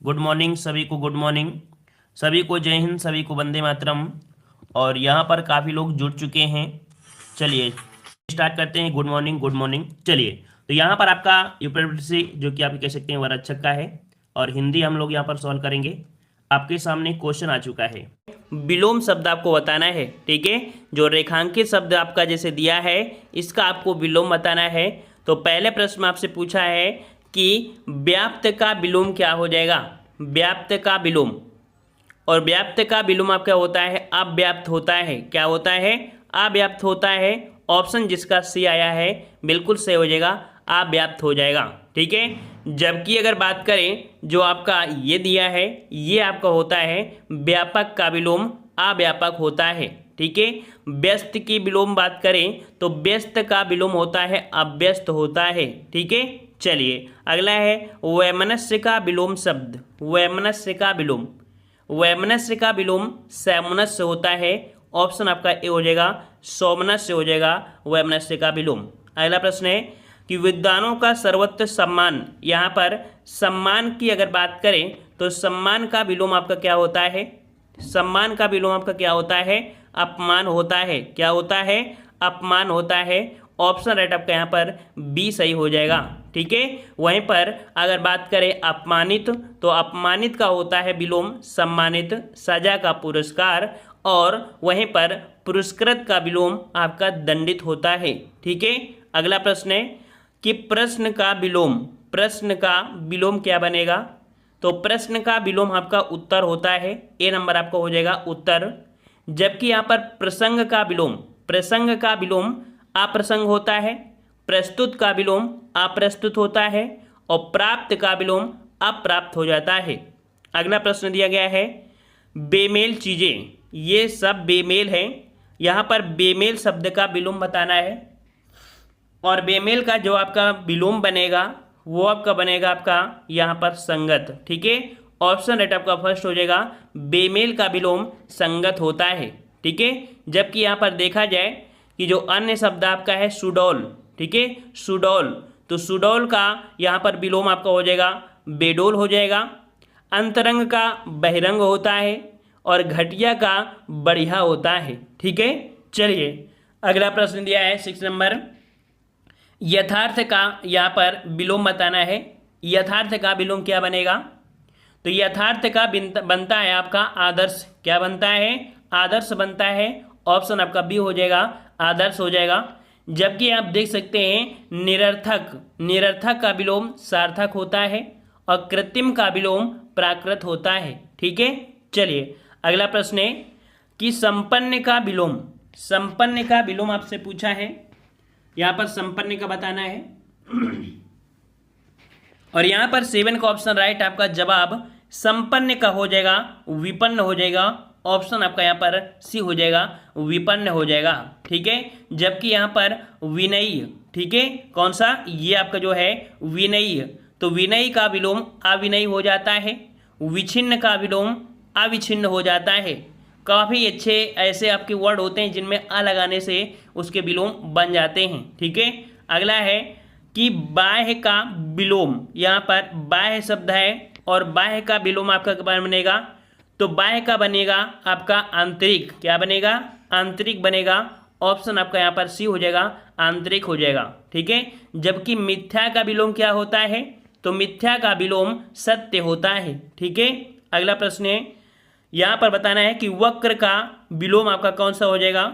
Good morning सभी को, good morning सभी को, जय हिंद सभी को, वंदे मातरम। और यहाँ पर काफ़ी लोग जुड़ चुके हैं। चलिए स्टार्ट करते हैं। Good morning, good morning. चलिए, तो यहाँ पर आपका यूपीएससी जो कि आप कह सकते हैं भारत छक्का है, और हिंदी हम लोग यहाँ पर सॉल्व करेंगे। आपके सामने क्वेश्चन आ चुका है। विलोम शब्द आपको बताना है, ठीक है। जो रेखांकित शब्द आपका जैसे दिया है, इसका आपको विलोम बताना है। तो पहले प्रश्न में आपसे पूछा है कि व्याप्त का विलोम क्या हो जाएगा। व्याप्त का विलोम, और व्याप्त का विलोम आपका होता है अव्याप्त होता है। क्या होता है? अव्याप्त होता है। ऑप्शन जिसका सी आया है बिल्कुल सही हो जाएगा, अव्याप्त हो जाएगा, ठीक है। जबकि अगर बात करें जो आपका ये दिया है, ये आपका होता है व्यापक का विलोम अव्यापक होता है, ठीक है। व्यस्त की विलोम बात करें तो व्यस्त का विलोम होता है अव्यस्त होता है, ठीक है। चलिए अगला है वैमनस्य का विलोम शब्द। वैमनस्य का विलोम, वैमनस्य का विलोम सैमनस्य होता है। ऑप्शन आपका ए हो जाएगा, सौमनस्य हो जाएगा वैमनस्य का विलोम। अगला प्रश्न है कि विद्वानों का सर्वत्र सम्मान। यहाँ पर सम्मान की अगर बात करें तो सम्मान का विलोम आपका क्या होता है? सम्मान का विलोम आपका क्या होता है? अपमान होता है। क्या होता है? अपमान होता है। ऑप्शन राइट आपका यहाँ पर बी सही हो जाएगा, ठीक है। वहीं पर अगर बात करें अपमानित, तो अपमानित का होता है विलोम सम्मानित, सजा का पुरस्कार, और वहीं पर पुरस्कृत का विलोम आपका दंडित होता है, ठीक है। अगला प्रश्न है कि प्रश्न का विलोम, प्रश्न का विलोम क्या बनेगा? तो प्रश्न का विलोम आपका उत्तर होता है। ए नंबर आपका हो जाएगा उत्तर। जबकि यहाँ पर प्रसंग का विलोम, प्रसंग का विलोम अप्रसंग होता है। प्रस्तुत का विलोम अप्रस्तुत होता है, और प्राप्त का विलोम अप्राप्त हो जाता है। अगला प्रश्न दिया गया है बेमेल चीज़ें। ये सब बेमेल हैं। यहाँ पर बेमेल शब्द का विलोम बताना है, और बेमेल का जो आपका विलोम बनेगा वो आपका बनेगा आपका यहाँ पर संगत, ठीक है। ऑप्शन राइट आपका फर्स्ट हो जाएगा, बेमेल का विलोम संगत होता है, ठीक है। जबकि यहाँ पर देखा जाए कि जो अन्य शब्द आपका है सुडौल, ठीक है, सुडौल, तो सुडौल का यहाँ पर विलोम आपका हो जाएगा बेडौल हो जाएगा। अंतरंग का बहिरंग होता है, और घटिया का बढ़िया होता है, ठीक है। चलिए अगला प्रश्न दिया है 6 नंबर, यथार्थ का यहाँ पर विलोम बताना है। यथार्थ का विलोम क्या बनेगा? तो यथार्थ का बनता है आपका आदर्श। क्या बनता है? आदर्श बनता है। ऑप्शन आपका बी हो जाएगा, आदर्श हो जाएगा। जबकि आप देख सकते हैं निरर्थक, निरर्थक का विलोम सार्थक होता है, और कृत्रिम का विलोम प्राकृत होता है, ठीक है। चलिए अगला प्रश्न है कि संपन्न का विलोम, संपन्न का विलोम आपसे पूछा है। यहाँ पर संपन्न का बताना है, और यहाँ पर 7 का ऑप्शन राइट आपका जवाब संपन्न का हो जाएगा विपन्न हो जाएगा। ऑप्शन आपका यहाँ पर सी हो जाएगा, विपन्न हो जाएगा, ठीक है। जबकि यहाँ पर विनयी, ठीक है, कौन सा? ये आपका जो है विनयी, तो विनयी का विलोम अविनयी हो जाता है। विच्छिन्न का विलोम अविच्छिन्न हो जाता है। काफ़ी अच्छे ऐसे आपके वर्ड होते हैं जिनमें अ लगाने से उसके विलोम बन जाते हैं, ठीक है। अगला है कि बाह्य का विलोम। यहाँ पर बाह्य शब्द है, और बाह्य का विलोम आपका क्या बनेगा? तो बाह्य का बनेगा आपका आंतरिक। क्या बनेगा? आंतरिक बनेगा। ऑप्शन आपका यहाँ पर सी हो जाएगा, आंतरिक हो जाएगा, ठीक है। जबकि मिथ्या का विलोम क्या होता है? तो मिथ्या का विलोम सत्य होता है, ठीक है। अगला प्रश्न है, यहाँ पर बताना है कि वक्र का विलोम आपका कौन सा हो जाएगा?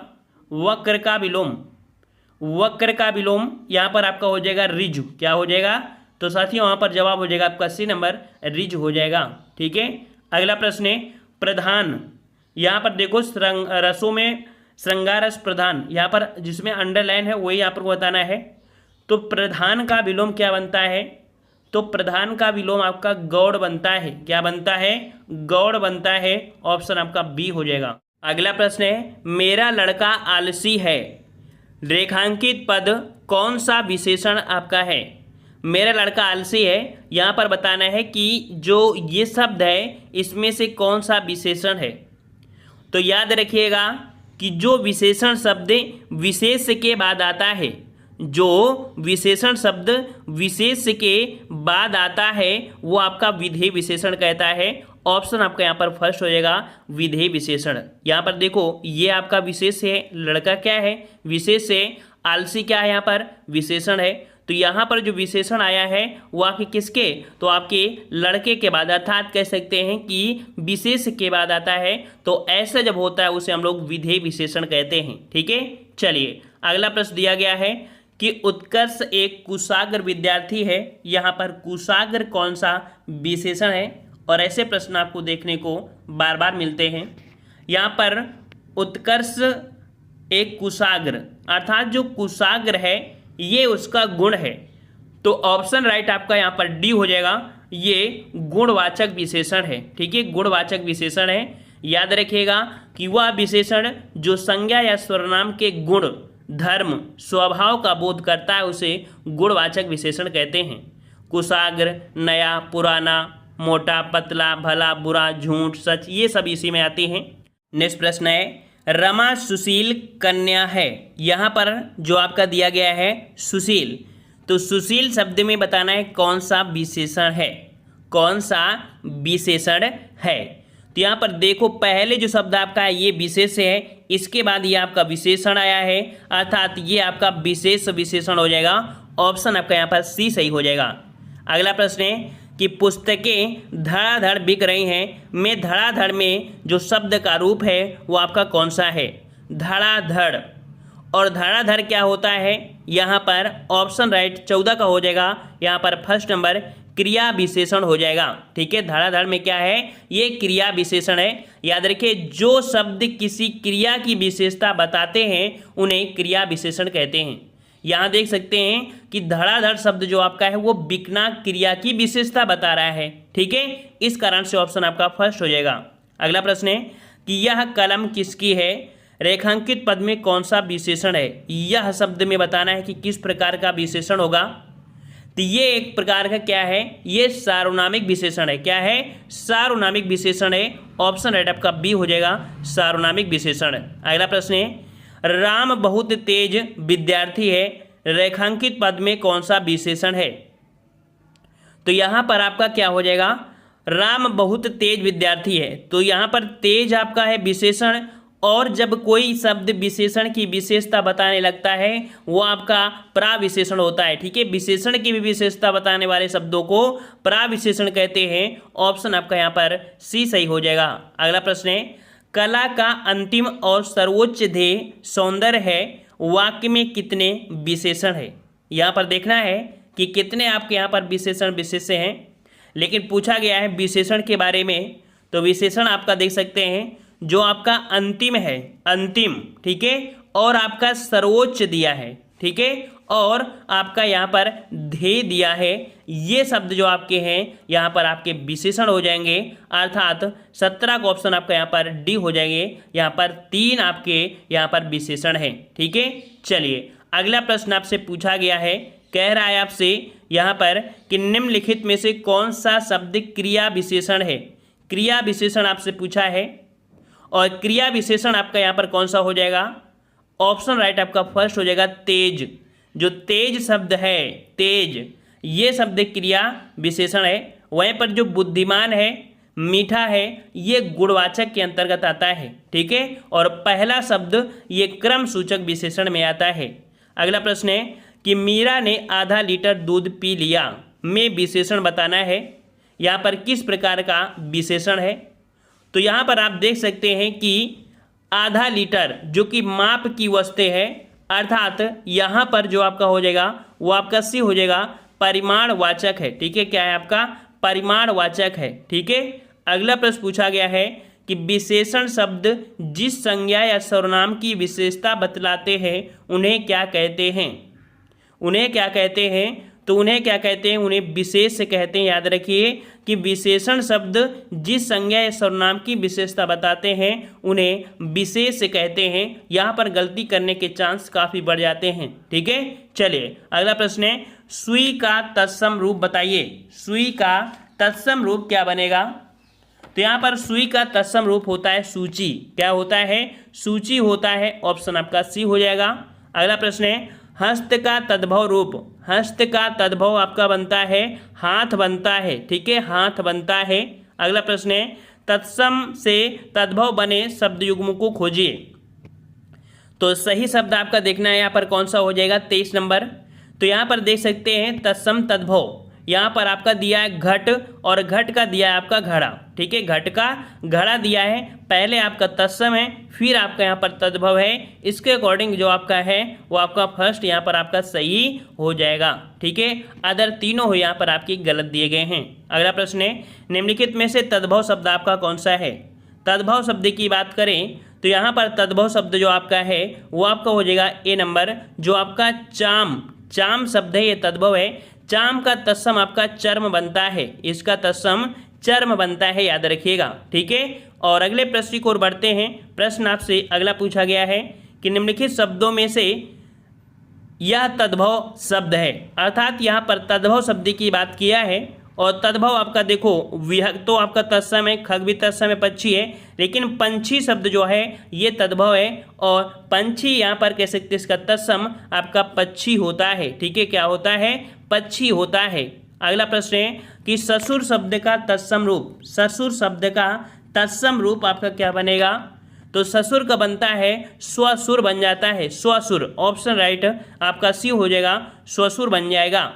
वक्र का विलोम, वक्र का विलोम यहाँ पर आपका हो जाएगा ऋजु। क्या हो जाएगा? तो साथियों वहाँ पर जवाब हो जाएगा आपका सी नंबर, ऋजु हो जाएगा, ठीक है। अगला प्रश्न है प्रधान। यहाँ पर देखो रसों में श्रृंगार रस प्रधान, यहाँ पर जिसमें अंडरलाइन है वही यहाँ पर बताना है। तो प्रधान का विलोम क्या बनता है? तो प्रधान का विलोम आपका गौड़ बनता है। क्या बनता है? गौड़ बनता है। ऑप्शन आपका बी हो जाएगा। अगला प्रश्न है मेरा लड़का आलसी है। रेखांकित पद कौन सा विशेषण आपका है? मेरा लड़का आलसी है, यहाँ पर बताना है कि जो ये शब्द है इसमें से कौन सा विशेषण है। तो याद रखिएगा कि जो विशेषण शब्द विशेष के बाद आता है, जो विशेषण शब्द विशेष के बाद आता है वो आपका विधेय विशेषण कहता है। ऑप्शन आपका यहाँ पर फर्स्ट हो जाएगा विधेय विशेषण। यहाँ पर देखो ये आपका विशेष है, लड़का क्या है विशेष है, आलसी क्या है यहाँ पर विशेषण है। तो यहाँ पर जो विशेषण आया है वो आपके किसके, तो आपके लड़के के बाद, अर्थात कह सकते हैं कि विशेष के बाद आता है। तो ऐसा जब होता है उसे हम लोग विधेय विशेषण कहते हैं। ठीक है, चलिए अगला प्रश्न दिया गया है कि उत्कर्ष एक कुशाग्र विद्यार्थी है। यहाँ पर कुशाग्र कौन सा विशेषण है, और ऐसे प्रश्न आपको देखने को बार बार मिलते हैं। यहाँ पर उत्कर्ष एक कुशाग्र, अर्थात जो कुशाग्र है ये उसका गुण है। तो ऑप्शन राइट आपका यहाँ पर डी हो जाएगा, ये गुणवाचक विशेषण है। ठीक है, गुणवाचक विशेषण है। याद रखिएगा कि वह विशेषण जो संज्ञा या सर्वनाम के गुण, धर्म, स्वभाव का बोध करता है उसे गुणवाचक विशेषण कहते हैं। कुशाग्र, नया, पुराना, मोटा, पतला, भला, बुरा, झूठ, सच, ये सब इसी में आती हैं। नेक्स्ट प्रश्न है रमा सुशील कन्या है। यहाँ पर जो आपका दिया गया है सुशील, तो सुशील शब्द में बताना है कौन सा विशेषण है, कौन सा विशेषण है। तो यहाँ पर देखो पहले जो शब्द आपका है ये विशेष है, इसके बाद ये आपका विशेषण आया है, अर्थात ये आपका विशेष विशेषण हो जाएगा। ऑप्शन आपका यहाँ पर सी सही हो जाएगा। अगला प्रश्न है कि पुस्तकें धड़ाधड़ बिक रही हैं में धड़ाधड़ में जो शब्द का रूप है वो आपका कौन सा है, धड़ाधड़। और धड़ाधड़ क्या होता है, यहाँ पर ऑप्शन राइट 14 का हो जाएगा। यहाँ पर फर्स्ट नंबर क्रिया विशेषण हो जाएगा। ठीक है, धड़ाधड़ में क्या है, ये क्रिया विशेषण है। याद रखिए जो शब्द किसी क्रिया की विशेषता बताते हैं उन्हें क्रिया विशेषण कहते हैं। यहाँ देख सकते हैं कि धड़ाधड़ शब्द जो आपका है वो बिकना क्रिया की विशेषता बता रहा है। ठीक है, इस कारण से ऑप्शन आपका फर्स्ट हो जाएगा। अगला प्रश्न है कि यह कलम किसकी है, रेखांकित पद में कौन सा विशेषण है। यह शब्द में बताना है कि किस प्रकार का विशेषण होगा। तो ये एक प्रकार का क्या है, ये सार्वनामिक विशेषण है। क्या है, सार्वनामिक विशेषण है। ऑप्शन राइट आपका बी हो जाएगा, सार्वनामिक विशेषण। अगला प्रश्न है राम बहुत तेज विद्यार्थी है, रेखांकित पद में कौन सा विशेषण है। तो यहाँ पर आपका क्या हो जाएगा, राम बहुत तेज विद्यार्थी है। तो यहाँ पर तेज आपका है विशेषण, और जब कोई शब्द विशेषण की विशेषता बताने लगता है वो आपका प्राविशेषण होता है। ठीक है, विशेषण की भी विशेषता बताने वाले शब्दों को प्राविशेषण कहते हैं। ऑप्शन आपका यहाँ पर सी सही हो जाएगा। अगला प्रश्न है कला का अंतिम और सर्वोच्च ध्येय सौंदर्य है, वाक्य में कितने विशेषण है। यहाँ पर देखना है कि कितने आपके यहाँ पर विशेषण विशेष्य हैं, लेकिन पूछा गया है विशेषण के बारे में। तो विशेषण आपका देख सकते हैं जो आपका अंतिम है, अंतिम, ठीक है, और आपका सर्वोच्च दिया है। ठीक है, और आपका यहाँ पर ध्येय दिया है। ये शब्द जो आपके हैं यहाँ पर आपके विशेषण हो जाएंगे, अर्थात 17 का ऑप्शन आपका यहाँ पर डी हो जाएंगे। यहाँ पर 3 आपके यहाँ पर विशेषण हैं। ठीक है, चलिए अगला प्रश्न आपसे पूछा गया है, कह रहा है आपसे यहाँ पर कि निम्नलिखित में से कौन सा शब्द क्रिया विशेषण है। क्रिया विशेषण आपसे पूछा है, और क्रिया विशेषण आपका यहाँ पर कौन सा हो जाएगा। ऑप्शन राइट आपका फर्स्ट हो जाएगा तेज। जो तेज शब्द है, तेज, ये शब्द क्रिया विशेषण है। वहीं पर जो बुद्धिमान है, मीठा है, ये गुणवाचक के अंतर्गत आता है। ठीक है, और पहला शब्द ये क्रम सूचक विशेषण में आता है। अगला प्रश्न है कि मीरा ने आधा लीटर दूध पी लिया में विशेषण बताना है। यहाँ पर किस प्रकार का विशेषण है। तो यहाँ पर आप देख सकते हैं कि आधा लीटर जो कि माप की वस्तु है, अर्थात यहाँ पर जो आपका हो जाएगा वो आपका सी हो जाएगा, परिमाणवाचक है। ठीक है, क्या है आपका परिमाणवाचक है। ठीक है, अगला प्रश्न पूछा गया है कि विशेषण शब्द जिस संज्ञा या सर्वनाम की विशेषता बतलाते हैं उन्हें क्या कहते हैं। उन्हें क्या कहते हैं, तो उन्हें क्या कहते हैं, उन्हें विशेष कहते हैं। याद रखिए कि विशेषण शब्द जिस संज्ञा या सर्वनाम की विशेषता बताते हैं उन्हें विशेष कहते हैं। यहाँ पर गलती करने के चांस काफ़ी बढ़ जाते हैं। ठीक है, चलिए अगला प्रश्न है सुई का तत्सम रूप बताइए। सुई का तत्सम रूप क्या बनेगा। तो यहाँ पर सुई का तत्सम रूप होता है सूची। क्या होता है, सूची होता है। ऑप्शन आपका सी हो जाएगा। अगला प्रश्न है हस्त का तद्भव रूप, हस्त का तद्भव आपका बनता है हाथ बनता है, ठीक है, हाथ बनता है। अगला प्रश्न है तत्सम से तद्भव बने शब्द युग्म को खोजिए। तो सही शब्द आपका देखना है यहाँ पर कौन सा हो जाएगा 23 नंबर। तो यहाँ पर देख सकते हैं तत्सम तद्भव, यहाँ पर आपका दिया है घट और घट का दिया है आपका घड़ा, ठीक है, घट का घड़ा दिया है, पहले आपका तत्सम है फिर आपका यहाँ पर तद्भव है, इसके अकॉर्डिंग जो आपका है वो आपका फर्स्ट यहाँ पर आपका सही हो जाएगा, ठीक है। अदर तीनों हो यहाँ पर आपकी गलत दिए गए हैं। अगला प्रश्न है निम्नलिखित में से तद्भव शब्द आपका कौन सा है। तद्भव शब्द की बात करें तो यहाँ पर तद्भव शब्द जो आपका है वो आपका हो जाएगा ए नंबर, जो आपका चाम, चाम शब्द है ये तद्भव है। चाम का तत्सम आपका चर्म बनता है, इसका तत्सम चर्म बनता है, याद रखिएगा, ठीक है। और अगले प्रश्न की ओर बढ़ते हैं। प्रश्न आपसे अगला पूछा गया है कि निम्नलिखित शब्दों में से यह तद्भव शब्द है, अर्थात यहाँ पर तद्भव शब्द की बात किया है। और तद्भव आपका देखो विहग तो आपका तत्सम है, खग भी तत्सम है, पक्षी है, लेकिन पंछी शब्द जो है ये तद्भव है और पंछी यहाँ पर कह सकते हैं इसका तत्सम आपका पक्षी होता है, ठीक है, क्या होता है, पक्षी होता है। अगला प्रश्न है कि ससुर शब्द का तत्सम रूप, ससुर शब्द का तत्सम रूप आपका क्या बनेगा। तो ससुर का बनता है स्वसुर बन जाता है, स्वसुर, ऑप्शन राइट आपका सी हो जाएगा, स्वसुर बन जाएगा।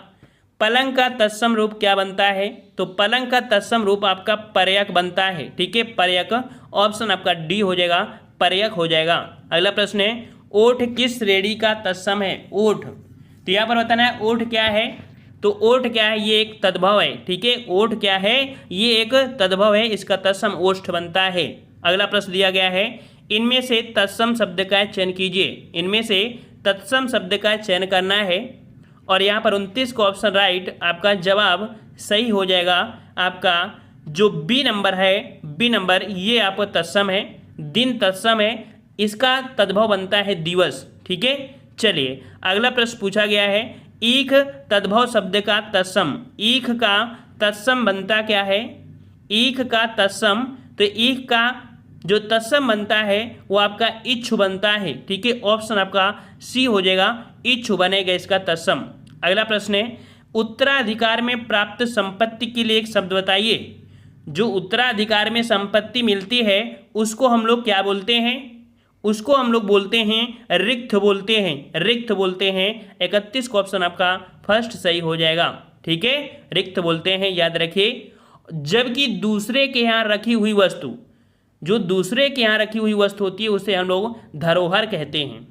पलंग का तत्सम रूप क्या बनता है। तो पलंग का तत्सम रूप आपका पर्यक बनता है, ठीक है, पर्यक, ऑप्शन आपका डी हो जाएगा, पर्यक हो जाएगा। अगला प्रश्न है ओठ किस श्रेणी का तत्सम है। ओठ, तो यहाँ पर बताना है ओठ क्या है। तो ओठ क्या है, ये एक तद्भव है, ठीक है, ओठ क्या है, ये एक तद्भव है, इसका तत्सम ओष्ठ बनता है। अगला प्रश्न दिया गया है इनमें से तत्सम शब्द का चयन कीजिए। इनमें से तत्सम शब्द का चयन करना है और यहाँ पर 29 को ऑप्शन राइट आपका जवाब सही हो जाएगा। आपका जो बी नंबर है, बी नंबर ये आपका तत्सम है, दिन तत्सम है, इसका तद्भव बनता है दिवस, ठीक है। चलिए अगला प्रश्न पूछा गया है ईख तद्भव शब्द का तत्सम, ईख का तत्सम बनता क्या है। ईख का तत्सम, तो ईख का जो तत्सम बनता है वो आपका इच्छु बनता है, ठीक है, ऑप्शन आपका सी हो जाएगा, इच्छु बनेगा इसका तत्सम। अगला प्रश्न है उत्तराधिकार में प्राप्त संपत्ति के लिए एक शब्द बताइए। जो उत्तराधिकार में संपत्ति मिलती है उसको हम लोग क्या बोलते हैं, उसको हम लोग बोलते हैं रिक्त बोलते हैं, रिक्त बोलते हैं। 31 का ऑप्शन आपका फर्स्ट सही हो जाएगा, ठीक है, रिक्त बोलते हैं, याद रखिए। जबकि दूसरे के यहाँ रखी हुई वस्तु, जो दूसरे के यहाँ रखी हुई वस्तु होती है उसे हम लोग धरोहर कहते हैं।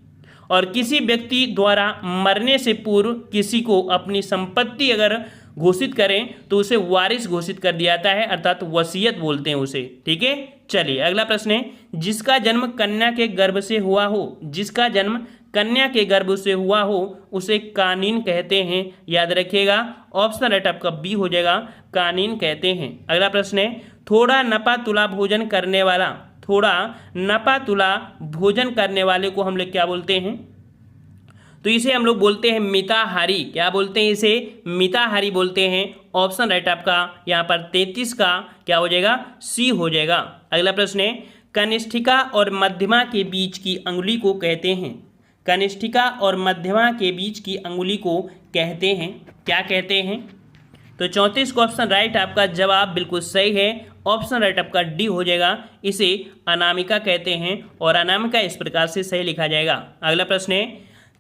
और किसी व्यक्ति द्वारा मरने से पूर्व किसी को अपनी संपत्ति अगर घोषित करें तो उसे वारिस घोषित कर दिया जाता है, अर्थात वसीयत बोलते हैं उसे, ठीक है। चलिए अगला प्रश्न है जिसका जन्म कन्या के गर्भ से हुआ हो, जिसका जन्म कन्या के गर्भ से हुआ हो उसे कानीन कहते हैं, याद रखिएगा, ऑप्शन राइट आपका बी हो जाएगा, कानीन कहते हैं। अगला प्रश्न है थोड़ा नपा तुला भोजन करने वाला, थोड़ा नपा तुला भोजन करने वाले को हम लोग क्या बोलते हैं। तो इसे हम लोग बोलते हैं मिताहारी, क्या बोलते हैं, इसे मिताहारी बोलते हैं, ऑप्शन राइट आपका यहाँ पर 33 का क्या हो जाएगा, सी हो जाएगा। अगला प्रश्न है कनिष्ठिका और मध्यमा के बीच की अंगुली को कहते हैं। कनिष्ठिका और मध्यमा के बीच की अंगुली को कहते हैं, क्या कहते हैं। तो 34 का ऑप्शन राइट आपका जवाब बिल्कुल सही है, ऑप्शन राइट आपका डी हो जाएगा, इसे अनामिका कहते हैं और अनामिका इस प्रकार से सही लिखा जाएगा। अगला प्रश्न है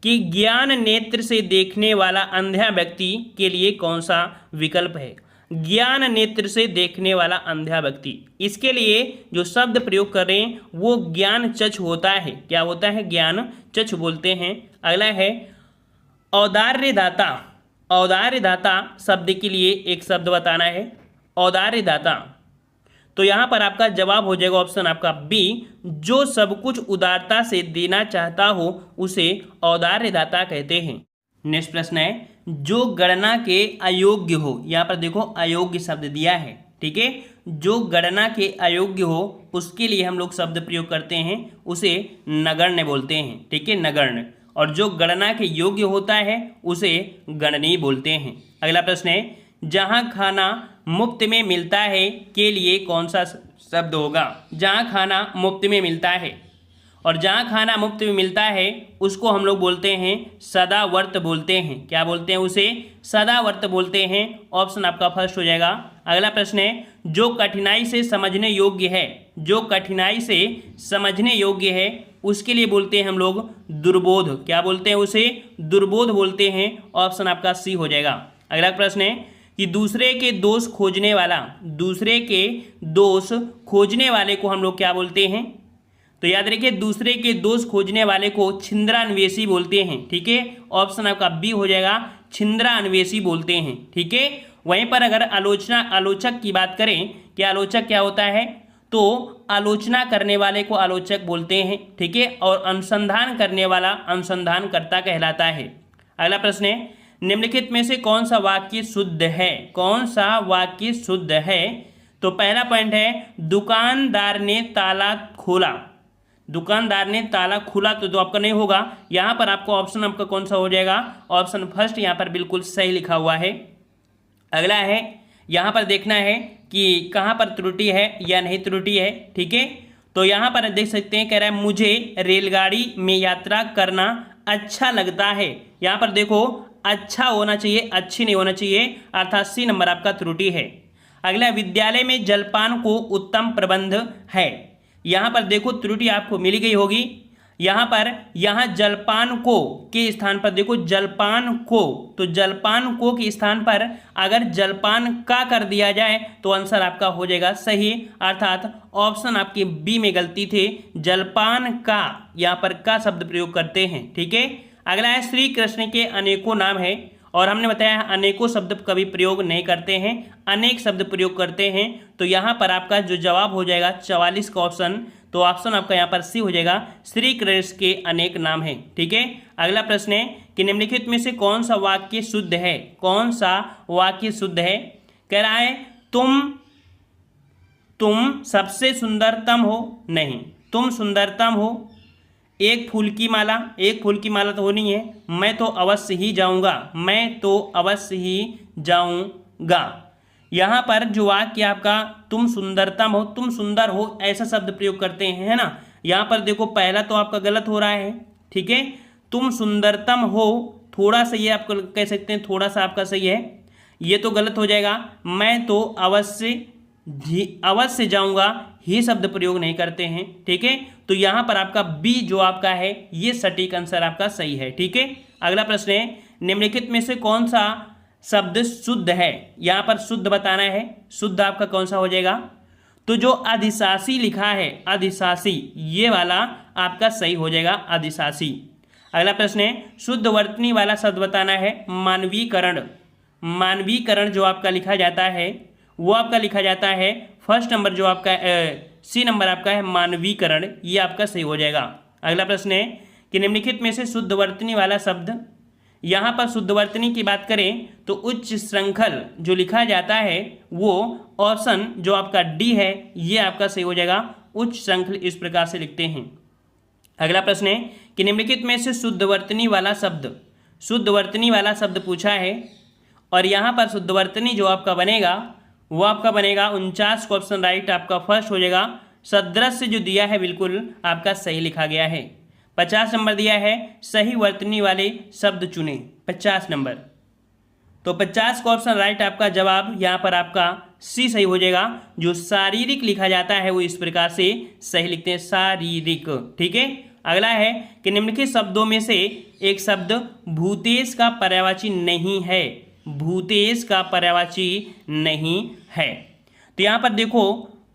कि ज्ञान नेत्र से देखने वाला अंधा व्यक्ति के लिए कौन सा विकल्प है। ज्ञान नेत्र से देखने वाला अंधा व्यक्ति, इसके लिए जो शब्द प्रयोग कर रहे हैं वो ज्ञान चक्षु होता है, क्या होता है, ज्ञान चक्षु बोलते हैं। अगला है औदार्यदाता, औदार्यदाता शब्द के लिए एक शब्द बताना है, औदार्यदाता। तो यहाँ पर आपका जवाब हो जाएगा ऑप्शन आपका बी, जो सब कुछ उदारता से देना चाहता हो उसे औदार्यदाता कहते हैं। नेक्स्ट प्रश्न है जो गणना के अयोग्य हो, यहाँ पर देखो अयोग्य शब्द दिया है, ठीक है, जो गणना के अयोग्य हो उसके लिए हम लोग शब्द प्रयोग करते हैं, उसे नगण्य बोलते हैं, ठीक है, नगण्य। और जो गणना के योग्य होता है उसे गणनीय बोलते हैं। अगला प्रश्न है जहाँ खाना मुफ्त में मिलता है के लिए कौन सा शब्द होगा। जहाँ खाना मुफ्त में मिलता है और जहाँ खाना मुफ्त में मिलता है उसको हम लोग बोलते हैं सदावर्त बोलते हैं। क्या बोलते हैं उसे? सदावर्त बोलते हैं। ऑप्शन आपका फर्स्ट हो जाएगा। अगला प्रश्न है, जो कठिनाई से समझने योग्य है, जो कठिनाई से समझने योग्य है उसके लिए बोलते हैं हम लोग दुर्बोध। क्या बोलते हैं उसे? दुर्बोध बोलते हैं। ऑप्शन आपका सी हो जाएगा। अगला प्रश्न है कि दूसरे के दोष खोजने वाला, दूसरे के दोष खोजने वाले को हम लोग क्या बोलते हैं? तो याद रखिए, दूसरे के दोष खोजने वाले को छिंद्रान्वेषी बोलते हैं। ठीक है, ऑप्शन आपका बी हो जाएगा, छिंद्रान्वेषी बोलते हैं। ठीक है, वहीं पर अगर आलोचक की बात करें कि आलोचक क्या होता है, तो आलोचना करने वाले को आलोचक बोलते हैं। ठीक है, और अनुसंधान करने वाला अनुसंधानकर्ता कहलाता है। अगला प्रश्न है, निम्नलिखित में से कौन सा वाक्य शुद्ध है? कौन सा वाक्य शुद्ध है? तो पहला पॉइंट है, दुकानदार ने ताला खोला। दुकानदार ने ताला खोला तो आपका नहीं होगा। यहाँ पर आपको ऑप्शन आपका कौन सा हो जाएगा? ऑप्शन फर्स्ट यहाँ पर बिल्कुल सही लिखा हुआ है। अगला है, यहाँ पर देखना है कि कहाँ पर त्रुटि है या नहीं त्रुटि है। ठीक है, तो यहाँ पर देख सकते हैं, कह रहा है मुझे रेलगाड़ी में यात्रा करना अच्छा लगता है। यहाँ पर देखो, अच्छा होना चाहिए, अच्छी नहीं होना चाहिए, अर्थात सी नंबर आपका त्रुटि है। अगला, विद्यालय में जलपान को उत्तम प्रबंध है। यहाँ पर देखो त्रुटि आपको मिल गई होगी। यहाँ पर जलपान को के स्थान पर देखो जलपान को, तो जलपान को के स्थान पर अगर जलपान का कर दिया जाए तो आंसर आपका हो जाएगा सही, अर्थात ऑप्शन आपके बी में गलती थी। जलपान का, यहाँ पर का शब्द प्रयोग करते हैं। ठीक है, अगला है, श्री कृष्ण के अनेकों नाम है और हमने बताया अनेकों शब्द कभी प्रयोग नहीं करते हैं, अनेक शब्द प्रयोग करते हैं। तो यहाँ पर आपका जो जवाब हो जाएगा 44 का ऑप्शन, तो ऑप्शन आपका यहाँ पर सी हो जाएगा, श्री कृष्ण के अनेक नाम हैं। ठीक है, अगला प्रश्न है कि निम्नलिखित में से कौन सा वाक्य शुद्ध है? कौन सा वाक्य शुद्ध है? कह रहा है, तुम सबसे सुंदरतम हो, नहीं, तुम सुंदरतम हो। एक फूल की माला, एक फूल की माला तो होनी है, मैं तो अवश्य ही जाऊंगा, मैं तो अवश्य ही जाऊंगा। यहाँ पर जो वाक्य आपका तुम सुंदरतम हो, तुम सुंदर हो, ऐसा शब्द प्रयोग करते हैं, है ना। यहाँ पर देखो पहला तो आपका गलत हो रहा है। ठीक है, तुम सुंदरतम हो थोड़ा सा ये आपको कह सकते हैं, थोड़ा सा आपका सही है, ये तो गलत हो जाएगा। मैं तो अवश्य जाऊंगा ही शब्द प्रयोग नहीं करते हैं। ठीक है, तो यहाँ पर आपका बी जो आपका है ये सटीक आंसर आपका सही है। ठीक है, अगला प्रश्न है, निम्नलिखित में से कौन सा शब्द शुद्ध है? यहाँ पर शुद्ध बताना है, शुद्ध आपका कौन सा हो जाएगा? तो जो अधिशासी लिखा है, अधिशासी, ये वाला आपका सही हो जाएगा, अधिशासी। अगला प्रश्न है, शुद्ध वर्तनी वाला शब्द बताना है। मानवीकरण, मानवीकरण जो आपका लिखा जाता है वो आपका लिखा जाता है फर्स्ट नंबर, जो आपका सी नंबर आपका है मानवीकरण, ये आपका सही हो जाएगा। अगला प्रश्न है कि निम्नलिखित में से शुद्ध वर्तनी वाला शब्द, यहाँ पर शुद्ध वर्तनी की बात करें तो उच्च श्रृंखल जो लिखा जाता है वो ऑप्शन जो आपका डी है ये आपका सही हो जाएगा। उच्च श्रृंखल इस प्रकार से लिखते हैं। अगला प्रश्न है कि निम्नलिखित में से शुद्ध वर्तनी वाला शब्द, शुद्ध वर्तनी वाला शब्द पूछा है और यहाँ पर शुद्ध वर्तनी जो आपका बनेगा वो आपका बनेगा 49 का ऑप्शन राइट आपका फर्स्ट हो जाएगा। सदृश्य जो दिया है बिल्कुल आपका सही लिखा गया है। 50 नंबर दिया है, सही वर्तनी वाले शब्द चुने, 50 नंबर, तो 50 का ऑप्शन राइट आपका जवाब यहाँ पर आपका सी सही हो जाएगा। जो शारीरिक लिखा जाता है वो इस प्रकार से सही लिखते हैं, शारीरिक। ठीक है, अगला है कि निम्नलिखित शब्दों में से एक शब्द भूतेश का पर्यायवाची नहीं है, भूतेश का पर्यायवाची नहीं है। तो यहाँ पर देखो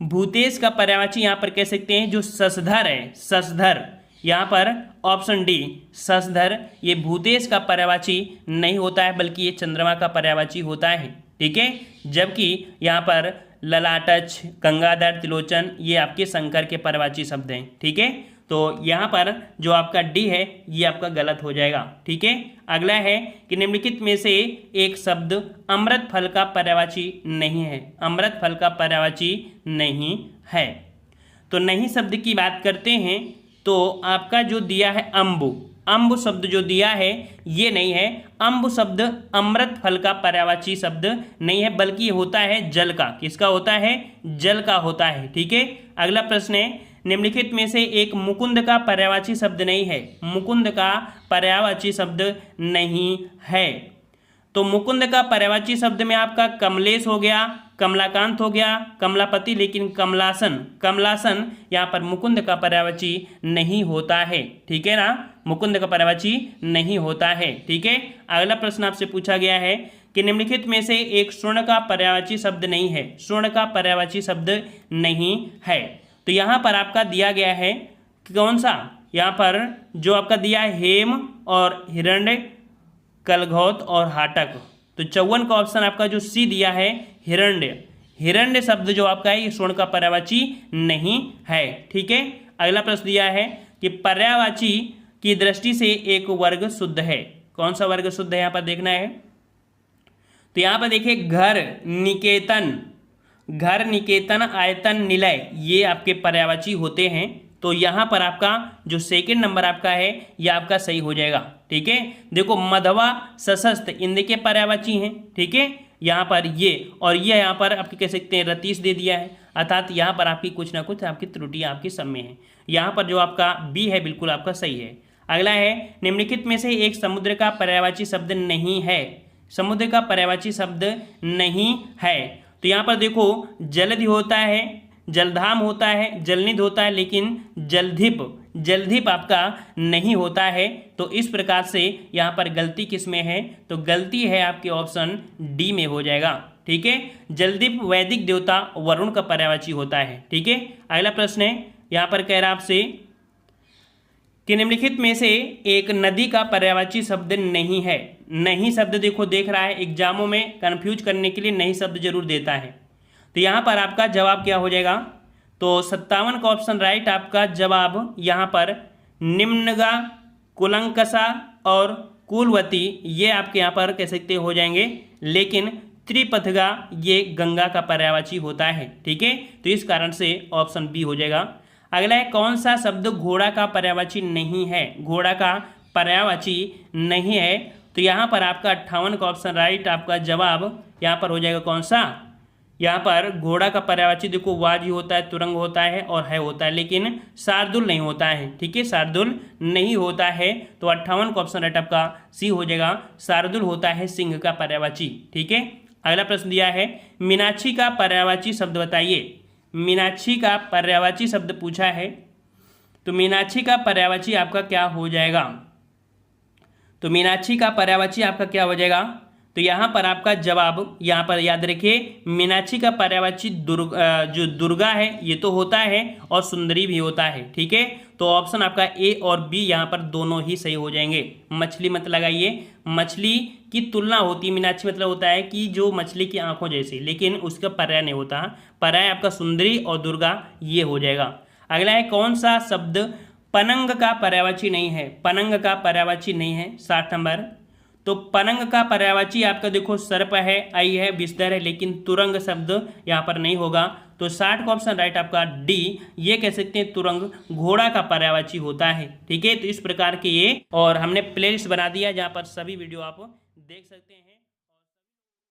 भूतेश का पर्यायवाची यहाँ पर कह सकते हैं जो शशधर है, शशधर, यहाँ पर ऑप्शन डी शशधर, ये भूतेश का पर्यायवाची नहीं होता है बल्कि ये चंद्रमा का पर्यायवाची होता है। ठीक है, जबकि यहाँ पर ललाटच, गंगाधर, त्रिलोचन ये आपके शंकर के पर्यायवाची शब्द हैं। ठीक है, तो यहाँ पर जो आपका डी है ये आपका गलत हो जाएगा। ठीक है, अगला है कि निम्नलिखित में से एक शब्द अमृत फल का पर्यायवाची नहीं है, अमृत फल का पर्यायवाची नहीं है। तो नहीं शब्द की बात करते हैं तो आपका जो दिया है अम्बु, अम्ब शब्द जो दिया है ये नहीं है। अम्ब शब्द अमृत फल का पर्यायवाची शब्द नहीं है, बल्कि ये होता है जल का। किसका होता है? जल का होता है। ठीक है, अगला प्रश्न है, निम्नलिखित में से एक मुकुंद का पर्यायवाची शब्द नहीं है। मुकुंद का पर्यायवाची शब्द नहीं है। तो मुकुंद का पर्यायवाची शब्द में आपका कमलेश हो गया, कमलाकांत हो गया, कमलापति, लेकिन कमलासन, कमलासन यहाँ पर मुकुंद का पर्यायवाची नहीं होता है। ठीक है ना, मुकुंद का पर्यायवाची नहीं होता है। ठीक है, अगला प्रश्न आपसे पूछा गया है कि निम्नलिखित में से एक स्वर्ण का पर्यायवाची शब्द नहीं है। स्वर्ण का पर्यायवाची शब्द नहीं है। तो यहाँ पर आपका दिया गया है कौन सा? यहाँ पर जो आपका दिया है हेम और हिरण्य, कलघौत और हाटक। तो 54 का ऑप्शन आपका जो सी दिया है हिरण्य। हिरण्य शब्द जो आपका है ये स्वर्ण का पर्यायवाची नहीं है। ठीक है, अगला प्रश्न दिया है कि पर्यायवाची की दृष्टि से एक वर्ग शुद्ध है। कौन सा वर्ग शुद्ध है यहाँ पर देखना है। तो यहाँ पर देखिए घर, निकेतन, घर, निकेतन, आयतन, निलय, ये आपके पर्यायवाची होते हैं। तो यहाँ पर आपका जो सेकंड नंबर आपका है ये आपका सही हो जाएगा। ठीक है, देखो मधवा, सशस्त्र, इनके के पर्यायवाची हैं। ठीक है, यहाँ पर ये और ये यहाँ पर आपके कह सकते हैं रतीश दे दिया है, अर्थात यहाँ पर आपकी कुछ ना कुछ आपकी त्रुटियाँ आपकी सब में है। यहाँ पर जो आपका बी है बिल्कुल आपका सही है। अगला है, निम्नलिखित में से एक समुद्र का पर्यायवाची शब्द नहीं है। समुद्र का पर्यायवाची शब्द नहीं है। तो यहाँ पर देखो जलधि होता है, जलधाम होता है, जलनिधि होता है, लेकिन जलधिप, जलधिप आपका नहीं होता है। तो इस प्रकार से यहाँ पर गलती किस में है? तो गलती है आपके ऑप्शन डी में हो जाएगा। ठीक है, जलधिप वैदिक देवता वरुण का पर्यायवाची होता है। ठीक है, अगला प्रश्न है, यहाँ पर कह रहा है आपसे कि निम्नलिखित में से एक नदी का पर्यायवाची शब्द नहीं है। नहीं शब्द देखो देख रहा है एग्जामों में कंफ्यूज करने के लिए नहीं शब्द जरूर देता है। तो यहाँ पर आपका जवाब क्या हो जाएगा? तो 57 का ऑप्शन राइट आपका जवाब यहाँ पर निम्नगा, कुलंकसा और कुलवती ये आपके यहाँ पर कह सकते हो जाएंगे, लेकिन त्रिपथगा ये गंगा का पर्यायवाची होता है। ठीक है, तो इस कारण से ऑप्शन बी हो जाएगा। अगला है, कौन सा शब्द घोड़ा का पर्यायवाची नहीं है? घोड़ा का पर्यायवाची नहीं है। तो यहाँ पर आपका 58 का ऑप्शन राइट आपका जवाब यहाँ पर हो जाएगा कौन सा? यहाँ पर घोड़ा का पर्यायवाची देखो वाजी होता है, तुरंग होता है और है होता है, लेकिन शार्दुल नहीं होता है। ठीक है, शार्दुल नहीं होता है। तो 58 का ऑप्शन राइट आपका सी हो जाएगा, शार्दुल होता है सिंह का पर्यायवाची। ठीक है, अगला प्रश्न दिया है, मीनाक्षी का पर्यायवाची शब्द बताइए। मीनाक्षी का पर्यायवाची शब्द पूछा है। तो मीनाक्षी का पर्यायवाची आपका क्या हो जाएगा? तो मीनाक्षी का पर्यायवाची आपका क्या हो जाएगा? तो यहाँ पर आपका जवाब यहाँ पर याद रखिए, मीनाक्षी का पर्यायवाची जो दुर्गा है ये तो होता है और सुंदरी भी होता है। ठीक है, तो ऑप्शन आपका ए और बी यहाँ पर दोनों ही सही हो जाएंगे। मछली मत लगाइए, मछली की तुलना होती है, मीनाक्षी मतलब होता है कि जो मछली की आंखों जैसी, लेकिन उसका पर्याय नहीं होता। पर्याय आपका सुंदरी और दुर्गा ये हो जाएगा। अगला है, कौन सा शब्द पनंग का पर्यायवाची नहीं है? पनंग का पर्यायवाची नहीं है 60 नंबर। तो पनंग का पर्यायवाची आपका देखो सर्प है, आई है, बिस्तर है, लेकिन तुरंग शब्द यहाँ पर नहीं होगा। तो 60 का ऑप्शन राइट आपका डी, ये कह सकते हैं तुरंग घोड़ा का पर्यायवाची होता है। ठीक है, तो इस प्रकार के ये और हमने प्लेलिस्ट बना दिया जहाँ पर सभी वीडियो आप देख सकते हैं।